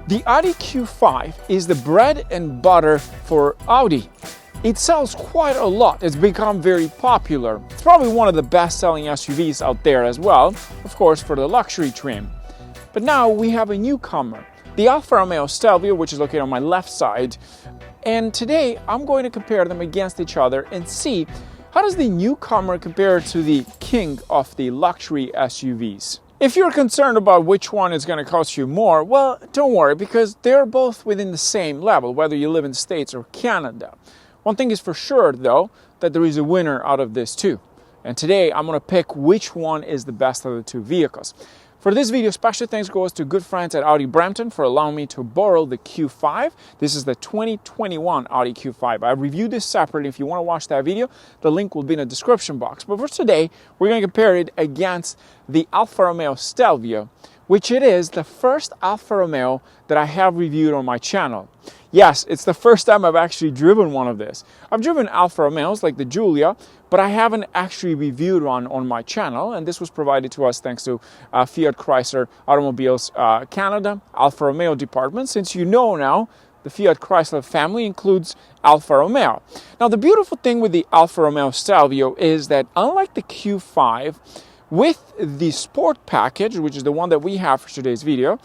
The Audi Q5 is the bread and butter for Audi. It sells quite a lot. It's become very popular. It's probably one of the best-selling SUVs out there as well, of course, for the luxury trim. But now we have a newcomer, the Alfa Romeo Stelvio, which is located on my left side. And today I'm going to compare them against each other and see how does the newcomer compare to the king of the luxury SUVs. If you're concerned about which one is going to cost you more, well, don't worry, because they're both within the same level, whether you live in the States or Canada. One thing is for sure, though, that there is a winner out of this too. And today I'm going to pick which one is the best of the two vehicles. For this video, special thanks goes to good friends at Audi Brampton for allowing me to borrow the Q5. This is the 2021 Audi Q5. I reviewed this separately. If you want to watch that video, the link will be in the description box. But for today, we're going to compare it against the Alfa Romeo Stelvio, which it is the first Alfa Romeo that I have reviewed on my channel. Yes, it's the first time I've actually driven one of this. I've driven Alfa Romeos like the Giulia, but I haven't actually reviewed one on my channel, and this was provided to us thanks to Fiat Chrysler Automobiles Canada, Alfa Romeo department. Since you know now, the Fiat Chrysler family includes Alfa Romeo. Now, the beautiful thing with the Alfa Romeo Stelvio is that unlike the Q5, with the Sport package, which is the one that we have for today's video,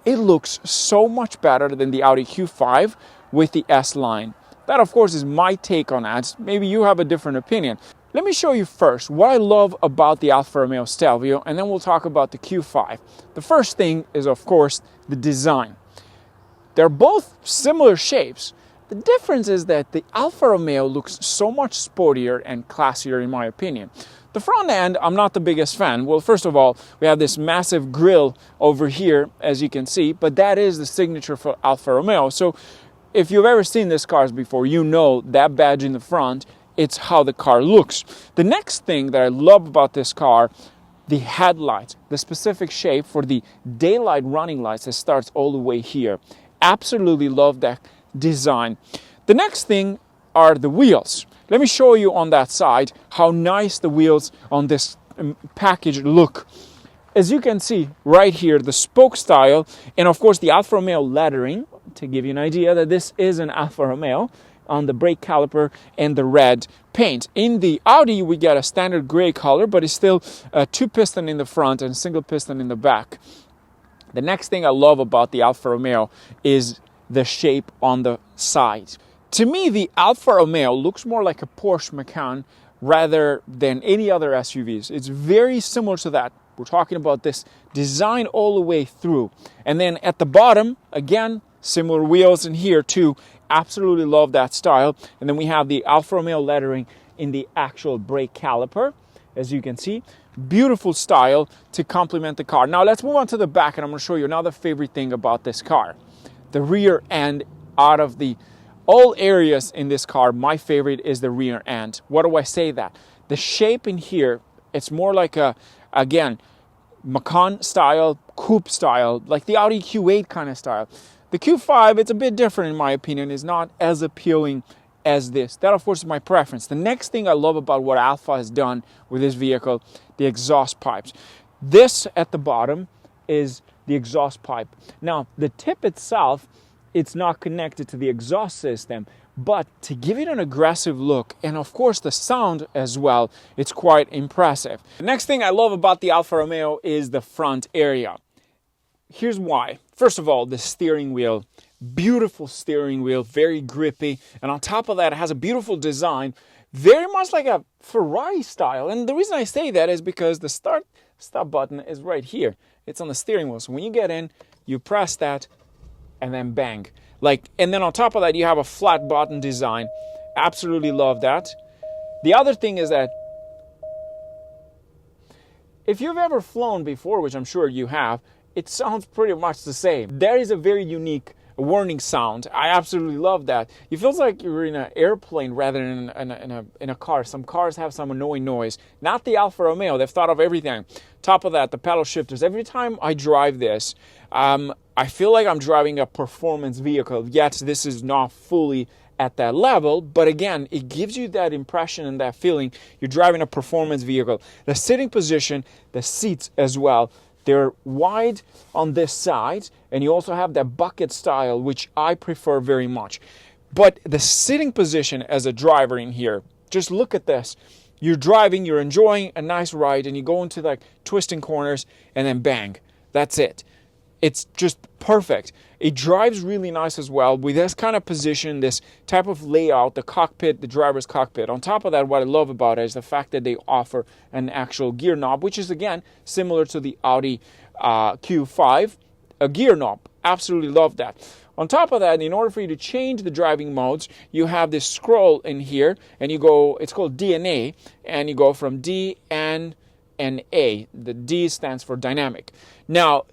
it looks so much better than the Audi Q5 with the S-Line. That, of course, is my take on that. Maybe you have a different opinion. Let me show you first what I love about the Alfa Romeo Stelvio, and then we'll talk about the Q5. The first thing is, of course, the design. They're both similar shapes. The difference is that the Alfa Romeo looks so much sportier and classier, in my opinion. The front end, I'm not the biggest fan. Well, first of all, we have this massive grille over here, as you can see, but that is the signature for Alfa Romeo. So if you've ever seen these cars before, you know that badge in the front, it's how the car looks. The next thing that I love about this car, the headlights, the specific shape for the daylight running lights that starts all the way here. Absolutely love that design. The next thing are the wheels. Let me show you on that side how nice the wheels on this package look. As you can see right here, the spoke style, and of course the Alfa Romeo lettering, to give you an idea that this is an Alfa Romeo, on the brake caliper and the red paint. In the Audi, we get a standard gray color, but it's still a two piston in the front and a single piston in the back. The next thing I love about the Alfa Romeo is the shape on the side. To me, the Alfa Romeo looks more like a Porsche Macan rather than any other SUVs. It's very similar to that. We're talking about this design all the way through. And then at the bottom, again, similar wheels in here too. Absolutely love that style. And then we have the Alfa Romeo lettering in the actual brake caliper, as you can see. Beautiful style to complement the car. Now let's move on to the back, and I'm going to show you another favorite thing about this car. The rear end, out of the all areas in this car, my favorite is the rear end. What do I say that? The shape in here, it's more like a, again, Macan style, coupe style, like the Audi Q8 kind of style. The Q5, it's a bit different in my opinion, is not as appealing as this. That, of course, is my preference. The next thing I love about what Alfa has done with this vehicle, the exhaust pipes. This at the bottom is the exhaust pipe. Now, the tip itself, it's not connected to the exhaust system, but to give it an aggressive look, and of course the sound as well, it's quite impressive. The next thing I love about the Alfa Romeo is the front area. Here's why. First of all, the steering wheel. Beautiful steering wheel, very grippy, and on top of that, it has a beautiful design, very much like a Ferrari style. And the reason I say that is because the stop button is right here. It's on the steering wheel. So when you get in, you press that, and then bang. And then on top of that, you have a flat button design. Absolutely love that. The other thing is that if you've ever flown before, which I'm sure you have, it sounds pretty much the same. There is a very unique warning sound. I absolutely love that. It feels like you're in an airplane rather than in a car. Some cars have some annoying noise. Not the Alfa Romeo. They've thought of everything. Top of that, the pedal shifters. Every time I drive this, I feel like I'm driving a performance vehicle. Yet this is not fully at that level, but again, it gives you that impression and that feeling you're driving a performance vehicle. The sitting position, the seats as well, They're wide on this side, and you also have that bucket style, which I prefer very much. But the sitting position as a driver in here, just look at this. You're driving, you're enjoying a nice ride, and you go into like twisting corners, and then bang, that's it. It's just perfect. It drives really nice as well with this kind of position, this type of layout, the cockpit, the driver's cockpit. On top of that, what I love about it is the fact that they offer an actual gear knob, which is again similar to the Audi Q5, a gear knob. Absolutely love that. On top of that, in order for you to change the driving modes, you have this scroll in here, and you go, it's called DNA, and you go from D, N, and A. The D stands for dynamic. Now,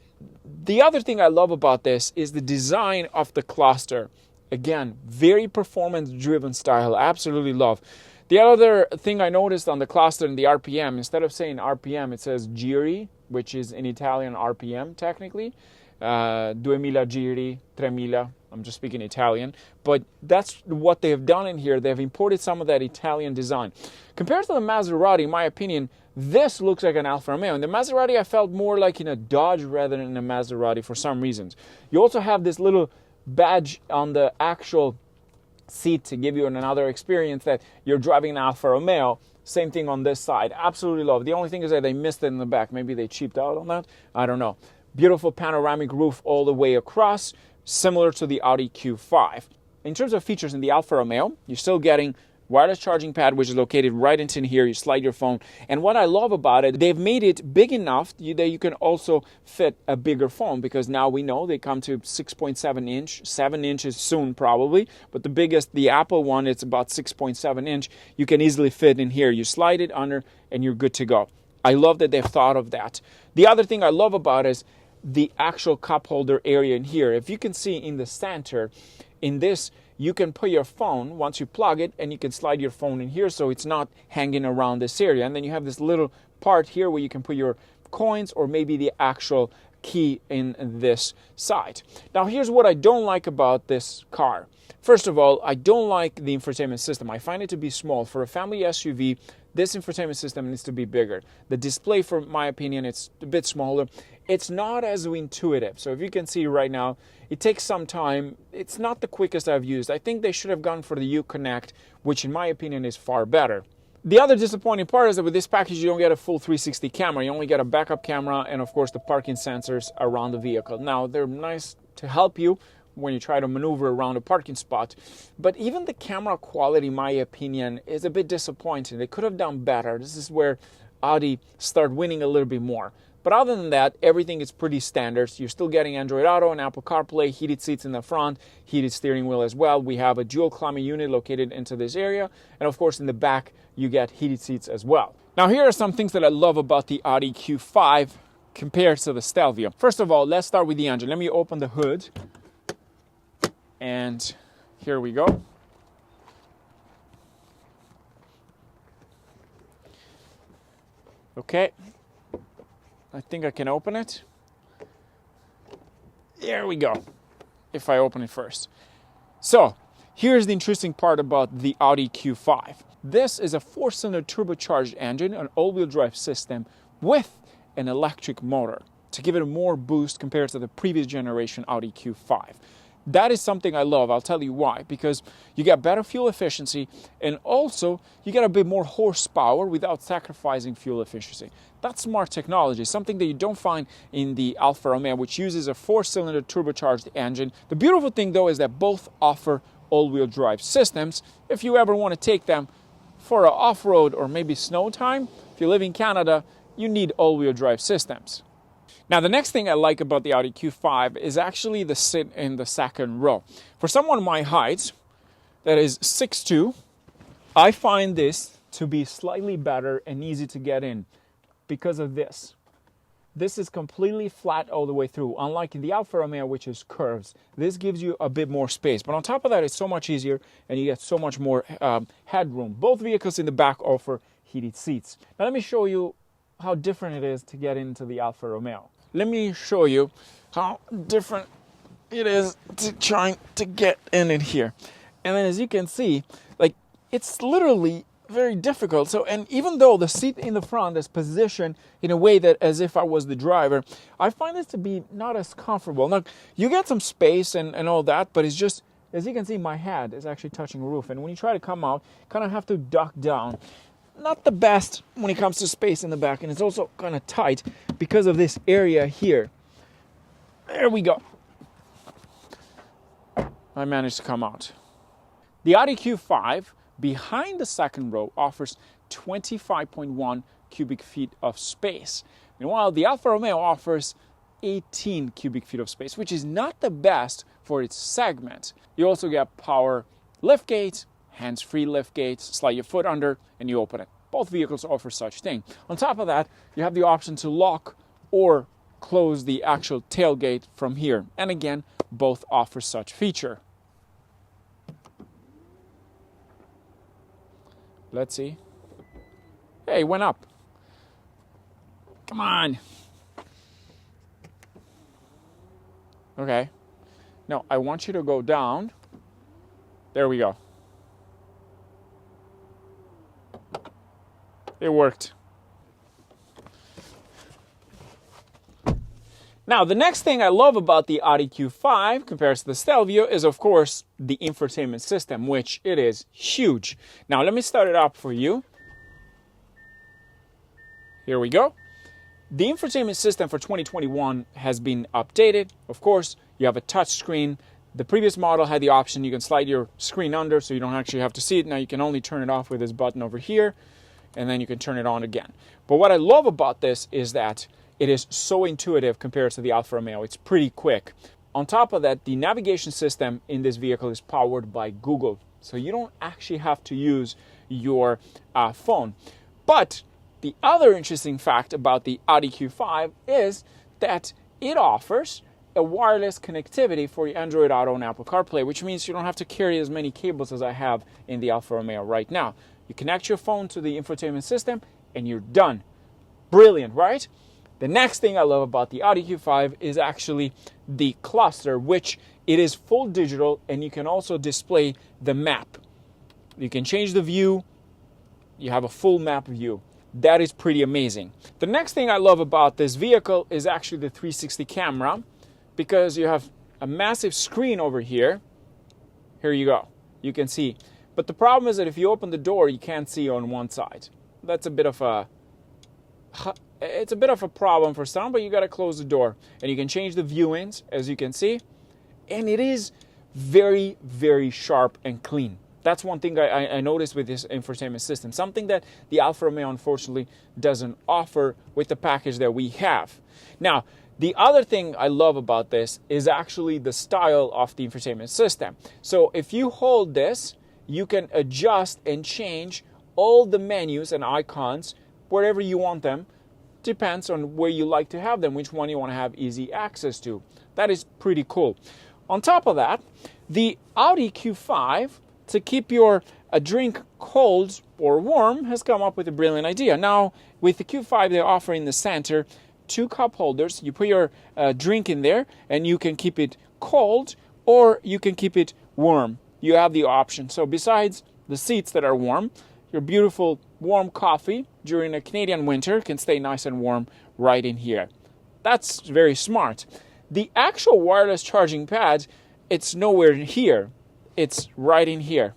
the other thing I love about this is the design of the cluster. Again, very performance-driven style. Absolutely love. The other thing I noticed on the cluster and the RPM, instead of saying RPM, it says giri, which is in Italian RPM technically. 2000 giri, 3000. I'm just speaking Italian. But that's what they have done in here. They have imported some of that Italian design. Compared to the Maserati, in my opinion, this looks like an Alfa Romeo. And the Maserati, I felt more like in a Dodge rather than in a Maserati for some reasons. You also have this little badge on the actual seat to give you another experience that you're driving an Alfa Romeo. Same thing on this side. Absolutely love. The only thing is that they missed it in the back. Maybe they cheaped out on that. I don't know. Beautiful panoramic roof all the way across, similar to the Audi Q5. In terms of features in the Alfa Romeo, you're still getting wireless charging pad, which is located right into here. You slide your phone. And what I love about it, they've made it big enough that you can also fit a bigger phone, because now we know they come to 6.7 inch, 7 inches soon probably. But the biggest, the Apple one, it's about 6.7 inch. You can easily fit in here. You slide it under and you're good to go. I love that they've thought of that. The other thing I love about it is the actual cup holder area in here. If you can see in the center, in this, you can put your phone once you plug it, and you can slide your phone in here so it's not hanging around this area. And then you have this little part here where you can put your coins or maybe the actual key in this side. Now here's what I don't like about this car. First of all, I don't like the infotainment system. I find it to be small. For a family SUV, this infotainment system needs to be bigger. The display, for my opinion, it's a bit smaller. It's not as intuitive. So if you can see right now, it takes some time. It's not the quickest I've used. I think they should have gone for the Uconnect, which in my opinion is far better. The other disappointing part is that with this package, you don't get a full 360 camera. You only get a backup camera and, of course, the parking sensors around the vehicle. Now, they're nice to help you when you try to maneuver around a parking spot. But even the camera quality, in my opinion, is a bit disappointing. They could have done better. This is where Audi started winning a little bit more. But other than that, everything is pretty standard. You're still getting Android Auto and Apple CarPlay, heated seats in the front, heated steering wheel as well. We have a dual climate unit located into this area. And of course, in the back, you get heated seats as well. Now, here are some things that I love about the Audi Q5 compared to the Stelvio. First of all, let's start with the engine. Let me open the hood. And here we go. Okay. I think I can open it. There we go, if I open it first. So, here's the interesting part about the Audi Q5. This is a 4-cylinder turbocharged engine, an all-wheel drive system with an electric motor to give it a more boost compared to the previous generation Audi Q5. That is something I love. I'll tell you why. Because you get better fuel efficiency, and also you get a bit more horsepower without sacrificing fuel efficiency. That's smart technology, something that you don't find in the Alfa Romeo, which uses a 4-cylinder turbocharged engine. The beautiful thing, though, is that both offer all-wheel drive systems. If you ever want to take them for an off-road or maybe snow time, if you live in Canada, you need all-wheel drive systems. Now, the next thing I like about the Audi Q5 is actually the sit in the second row. For someone my height, that is 6'2", I find this to be slightly better and easy to get in because of this. This is completely flat all the way through, unlike in the Alfa Romeo, which is curves. This gives you a bit more space, but on top of that, it's so much easier and you get so much more headroom. Both vehicles in the back offer heated seats. Now, let me show you how different it is to get into the Alfa Romeo. Let me show you how different it is to trying to get in here. And then as you can see, like, it's literally very difficult. So, and even though the seat in the front is positioned in a way that as if I was the driver, I find this to be not as comfortable. Now, you get some space and all that, but it's just, as you can see, my head is actually touching the roof. And when you try to come out, you kind of have to duck down. Not the best when it comes to space in the back, and it's also kind of tight because of this area here. There we go. I managed to come out. The Audi Q5 behind the second row offers 25.1 cubic feet of space. Meanwhile, the Alfa Romeo offers 18 cubic feet of space, which is not the best for its segment. You also get power liftgate, hands-free liftgate, slide your foot under and you open it. Both vehicles offer such thing. On top of that, you have the option to lock or close the actual tailgate from here. And again, both offer such feature. Let's see. Hey, it went up. Come on. Okay. No, I want you to go down. There we go. It worked. Now, the next thing I love about the Audi Q5 compared to the Stelvio is, of course, the infotainment system, which it is huge. Now, let me start it up for you. Here we go. The infotainment system for 2021 has been updated. Of course, you have a touch screen. The previous model had the option you can slide your screen under so you don't actually have to see it. Now you can only turn it off with this button over here, and then you can turn it on again. But what I love about this is that it is so intuitive compared to the Alfa Romeo. It's pretty quick. On top of that, the navigation system in this vehicle is powered by Google. So you don't actually have to use your phone. But the other interesting fact about the Audi Q5 is that it offers a wireless connectivity for your Android Auto and Apple CarPlay, which means you don't have to carry as many cables as I have in the Alfa Romeo right now. You connect your phone to the infotainment system and you're done. Brilliant, right? The next thing I love about the Audi Q5 is actually the cluster, which it is full digital and you can also display the map. You can change the view. You have a full map view. That is pretty amazing. The next thing I love about this vehicle is actually the 360 camera, because you have a massive screen over here. Here you go. You can see. But the problem is that if you open the door, you can't see on one side. That's a bit of a... It's a bit of a problem for some, but you got to close the door. And you can change the viewings, as you can see. And it is very, very sharp and clean. That's one thing I noticed with this infotainment system. Something that the Alfa Romeo, unfortunately, doesn't offer with the package that we have. Now, the other thing I love about this is actually the style of the infotainment system. So if you hold this, you can adjust and change all the menus and icons wherever you want them. Depends on where you like to have them, which one you want to have easy access to. That is pretty cool. On top of that, the Audi Q5, to keep your drink cold or warm, has come up with a brilliant idea. Now, with the Q5, they offer in the center 2 cup holders. You put your drink in there, and you can keep it cold, or you can keep it warm. You have the option. So besides the seats that are warm, your beautiful warm coffee during a Canadian winter can stay nice and warm right in here. That's very smart. The actual wireless charging pad, it's nowhere here. It's right in here.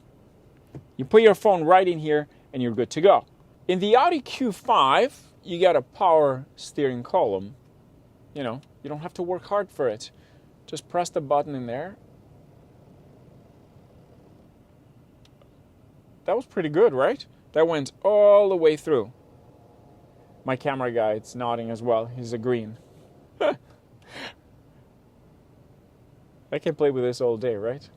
You put your phone right in here and you're good to go. In the Audi Q5, you got a power steering column. You know, you don't have to work hard for it. Just press the button in there. That was pretty good, right? That went all the way through. My camera guy is nodding as well. He's agreeing. I can play with this all day, right?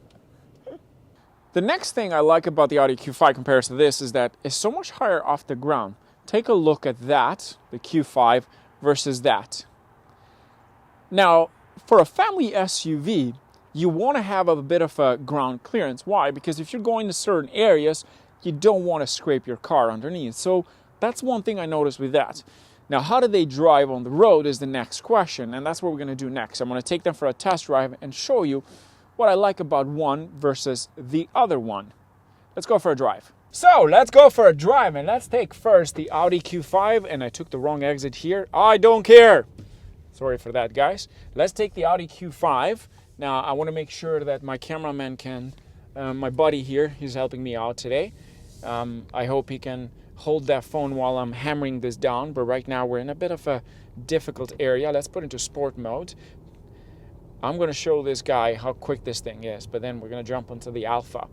The next thing I like about the Audi Q5 compared to this is that it's so much higher off the ground. Take a look at that, the Q5 versus that. Now, for a family SUV, you want to have a bit of a ground clearance. Why? Because if you're going to certain areas, you don't want to scrape your car underneath. So that's one thing I noticed with that. Now, how do they drive on the road is the next question, and that's what we're going to do next. I'm going to take them for a test drive and show you what I like about one versus the other one. Let's go for a drive. So let's go for a drive, and let's take first the Audi Q5, and I took the wrong exit here. I don't care. Sorry for that, guys. Let's take the Audi Q5. Now I want to make sure that my cameraman can, my buddy here, he's helping me out today. I hope he can hold that phone while I'm hammering this down, but right now we're in a bit of a difficult area. Let's put into sport mode. I'm going to show this guy how quick this thing is, but then we're going to jump onto the Alfa.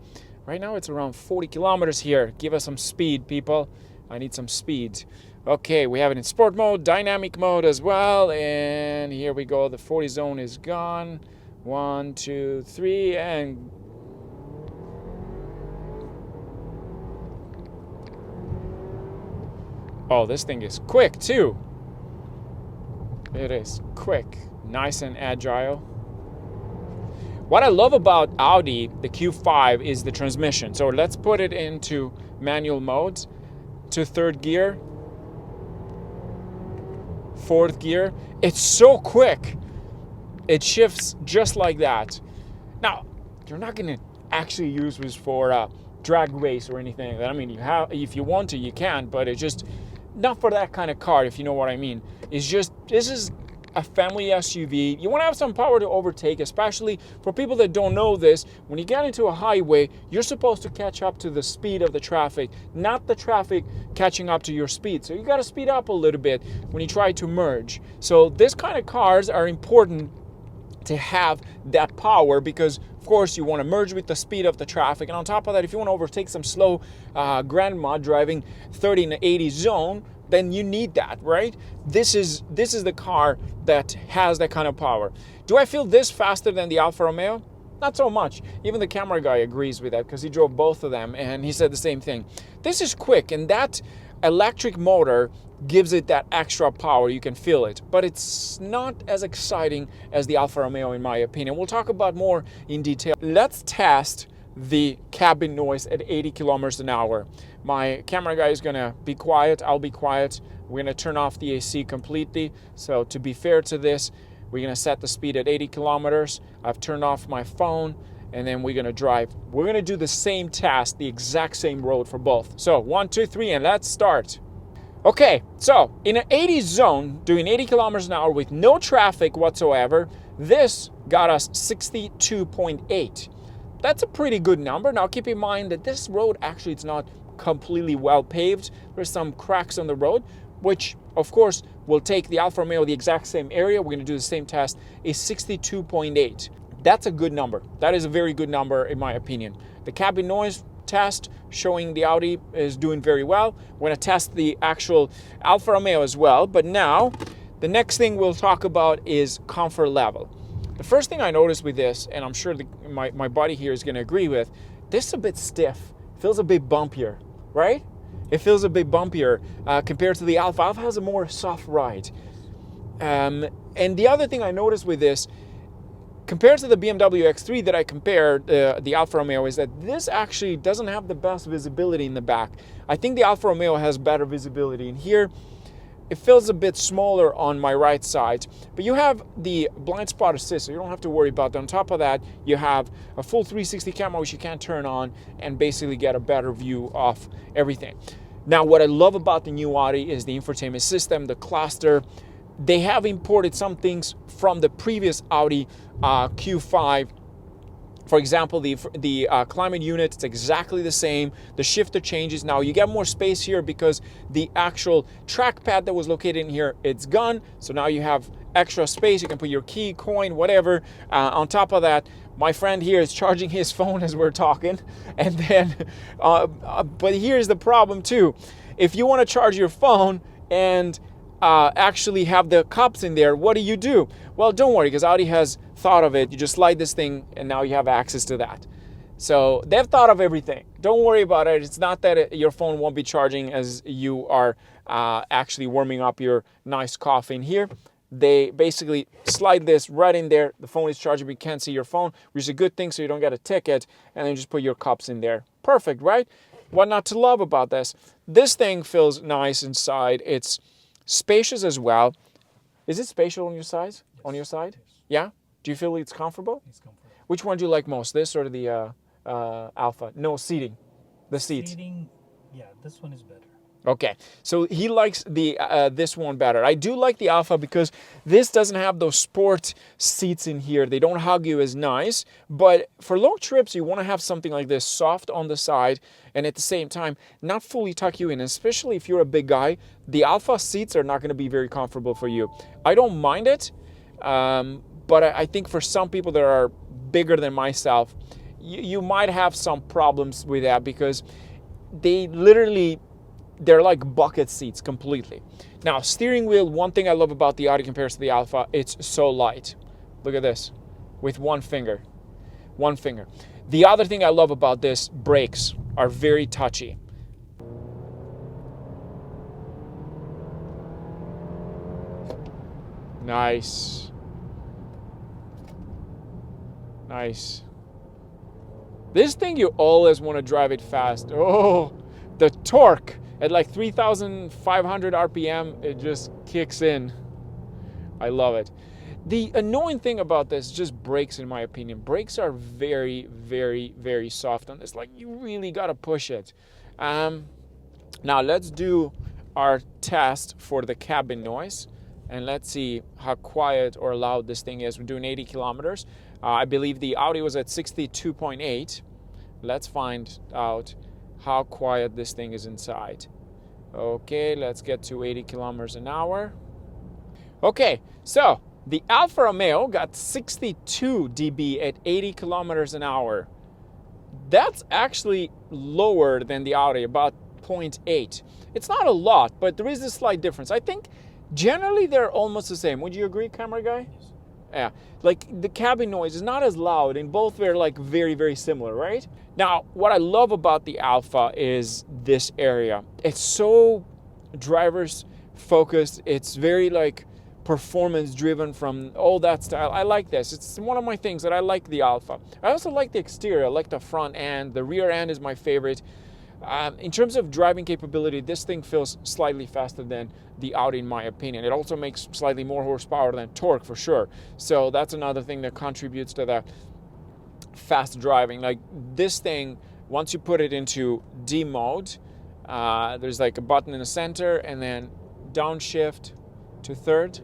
Right now it's around 40 kilometers here. Give us some speed, people. I need some speed. Okay, we have it in sport mode, dynamic mode as well, and here we go. The 40 zone is gone. 1, 2, 3, and oh, this thing is quick too. It is quick, nice and agile. What I love about Audi, the Q5, is the transmission. So let's put it into manual mode, to third gear, fourth gear. It's so quick. It shifts just like that. Now, you're not going to actually use this for a drag race or anything like that. I mean, you have, if you want to, you can, but it's just not for that kind of car, if you know what I mean. It's just, this is a family SUV. You want to have some power to overtake, especially for people that don't know this. When you get into a highway, you're supposed to catch up to the speed of the traffic, not the traffic catching up to your speed. So you got to speed up a little bit when you try to merge. So this kind of cars are important to have that power, because of course you want to merge with the speed of the traffic, and on top of that, if you want to overtake some slow grandma driving 30 in the 80 zone, then you need that, right? This is the car that has that kind of power. Do I feel this faster than the Alfa Romeo? Not so much. Even the camera guy agrees with that, because he drove both of them and he said the same thing. This is quick, and that electric motor gives it that extra power. You can feel it, but it's not as exciting as the Alfa Romeo, in my opinion. We'll talk about more in detail. Let's test the cabin noise at 80 kilometers an hour. My camera guy is gonna be quiet, I'll be quiet. We're gonna turn off the AC completely. So to be fair to this, we're gonna set the speed at 80 kilometers. I've turned off my phone, and then we're gonna drive. We're gonna do the same task, the exact same road for both. So 1, 2, 3, and let's start. Okay, so in an 80 zone, doing 80 kilometers an hour with no traffic whatsoever, this got us 62.8. That's a pretty good number. Now keep in mind that this road, actually, it's not completely well paved. There's some cracks on the road, which of course will take the Alfa Romeo the exact same area. We're gonna do the same test, is 62.8. That's a good number. That is a very good number in my opinion. The cabin noise test showing the Audi is doing very well. We're gonna test the actual Alfa Romeo as well, but now the next thing we'll talk about is comfort level. The first thing I noticed with this, and I'm sure my buddy here is going to agree with, this is a bit stiff. Feels a bit bumpier, right? It feels a bit bumpier compared to the Alfa. Alfa has a more soft ride. And the other thing I noticed with this, compared to the BMW X3 that I compared, the Alfa Romeo, is that this actually doesn't have the best visibility in the back. I think the Alfa Romeo has better visibility in here. It feels a bit smaller on my right side, but you have the blind spot assist, so you don't have to worry about that. On top of that, you have a full 360 camera, which you can turn on and basically get a better view of everything. Now, what I love about the new Audi is the infotainment system, the cluster. They have imported some things from the previous Audi Q5. For example, the climate unit, it's exactly the same. The shifter changes. Now you get more space here because the actual trackpad that was located in here, it's gone. So now you have extra space. You can put your key, coin, whatever. On top of that, my friend here is charging his phone as we're talking. And then, but here's the problem too. If you want to charge your phone and actually have the cups in there, what do? Well, don't worry, because Audi has thought of it. You just slide this thing and now you have access to that. So they've thought of everything. Don't worry about it. It's not that your phone won't be charging as you are actually warming up your nice coffee in here. They basically slide this right in there. The phone is charging, but you can't see your phone, which is a good thing so you don't get a ticket, and then just put your cups in there. Perfect, right? What not to love about this? This thing feels nice inside. It's spacious as well. Is it spacious on your side? Yes. On your side? Yes. Yeah? Do you feel it's comfortable? It's comfortable. Which one do you like most, this or the Alfa? No seating. The seats. Seating, yeah, this one is better. Okay, so he likes the this one better. I do like the Alfa because this doesn't have those sport seats in here. They don't hug you as nice, but for long trips, you want to have something like this, soft on the side, and at the same time, not fully tuck you in, especially if you're a big guy. The Alfa seats are not going to be very comfortable for you. I don't mind it, but I think for some people that are bigger than myself, you might have some problems with that because they literally, they're like bucket seats completely. Now, steering wheel, one thing I love about the Audi compared to the Alfa, it's so light. Look at this, with one finger. One finger. The other thing I love about this, brakes are very touchy. Nice. Nice. This thing, you always want to drive it fast. Oh, the torque. At like 3,500 RPM, it just kicks in. I love it. The annoying thing about this is just brakes, in my opinion. Brakes are very, very, very soft on this. Like, you really got to push it. Now, let's do our test for the cabin noise. And let's see how quiet or loud this thing is. We're doing 80 kilometers. I believe the Audi was at 62.8. Let's find out how quiet this thing is inside. Okay, let's get to 80 kilometers an hour. Okay, so the Alfa Romeo got 62 dB at 80 kilometers an hour. That's actually lower than the Audi, about 0.8. It's not a lot, but there is a slight difference. I think generally they're almost the same. Would you agree, camera guy? Yes. Yeah, like the cabin noise is not as loud, and both are like very, very similar, right? Now, what I love about the Alfa is this area. It's so driver's focused. It's very like performance driven from all that style. I like this. It's one of my things that I like the Alfa. I also like the exterior. I like the front end. The rear end is my favorite. In terms of driving capability, this thing feels slightly faster than the Audi, in my opinion. It also makes slightly more horsepower than torque, for sure. So that's another thing that contributes to the fast driving. Like this thing, once you put it into D mode, there's like a button in the center, and then downshift to third.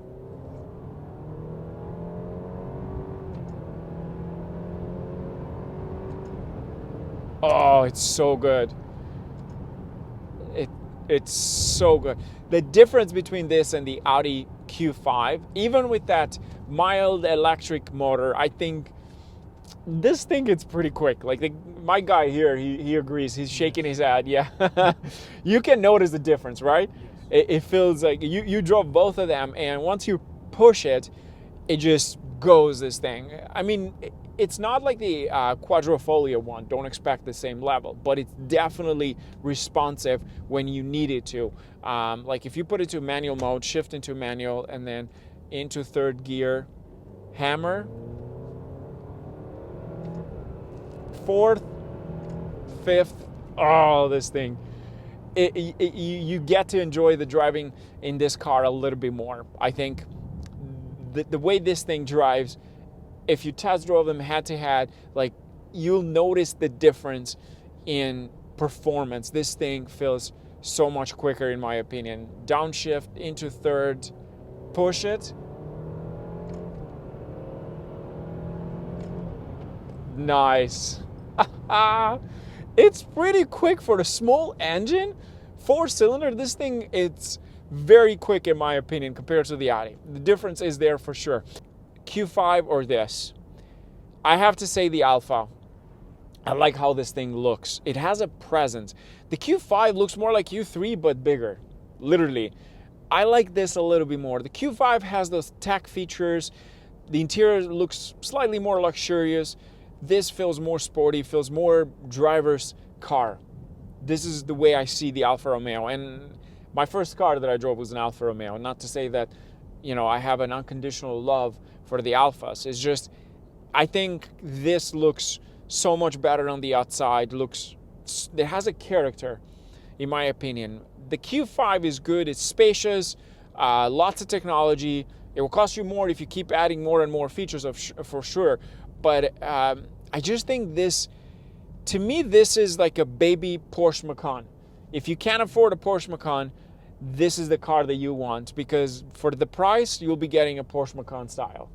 Oh, it's so good. It's so good. The difference between this and the Audi Q5, even with that mild electric motor, I think this thing gets pretty quick. Like my guy here, he agrees. He's shaking his head. Yeah, you can notice the difference, right? Yes. It feels like you drove both of them, and once you push it, it just goes, this thing. I mean, it's not like the Quadrifoglio one. Don't expect the same level, but it's definitely responsive when you need it to. Like if you put it to manual mode, shift into manual, and then into third gear, hammer, fourth, fifth. Oh, this thing. You get to enjoy the driving in this car a little bit more. I think the way this thing drives, if you test drove them head to head, like you'll notice the difference in performance. This thing feels so much quicker, in my opinion. Downshift into third, push it. Nice. It's pretty quick for the small engine. 4-cylinder, this thing, it's very quick in my opinion compared to the Audi. The difference is there for sure. Q5 or this? I have to say the Alfa. I like how this thing looks. It has a presence. The Q5 looks more like Q3 but bigger, literally. I like this a little bit more. The Q5 has those tech features. The interior looks slightly more luxurious. This feels more sporty, feels more driver's car. This is the way I see the Alfa Romeo. And my first car that I drove was an Alfa Romeo. Not to say that, you know, I have an unconditional love for the Alfas. It's just, I think this looks so much better on the outside. It has a character, in my opinion. The Q5 is good. It's spacious, lots of technology. It will cost you more if you keep adding more and more features for sure. But I just think this to me, this is like a baby Porsche Macan. If you can't afford a Porsche Macan, this is the car that you want, because for the price, you'll be getting a Porsche Macan style.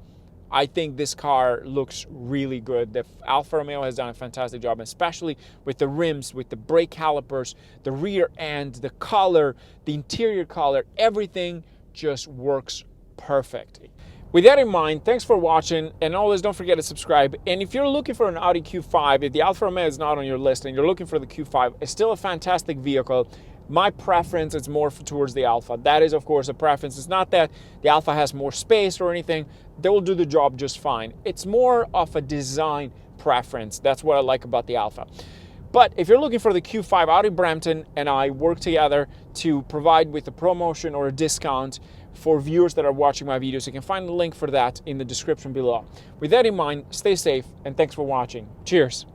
I think this car looks really good. The Alfa Romeo has done a fantastic job, especially with the rims, with the brake calipers, the rear end, the color, the interior color, everything just works perfectly. With that in mind, thanks for watching, and always don't forget to subscribe. And if you're looking for an Audi Q5, if the Alfa Romeo is not on your list and you're looking for the Q5, it's still a fantastic vehicle. My preference is more towards the Alfa. That is, of course, a preference. It's not that the Alfa has more space or anything. They will do the job just fine. It's more of a design preference. That's what I like about the Alfa. But if you're looking for the Q5, Audi Brampton and I work together to provide with a promotion or a discount for viewers that are watching my videos. You can find the link for that in the description below. With that in mind, stay safe and thanks for watching. Cheers.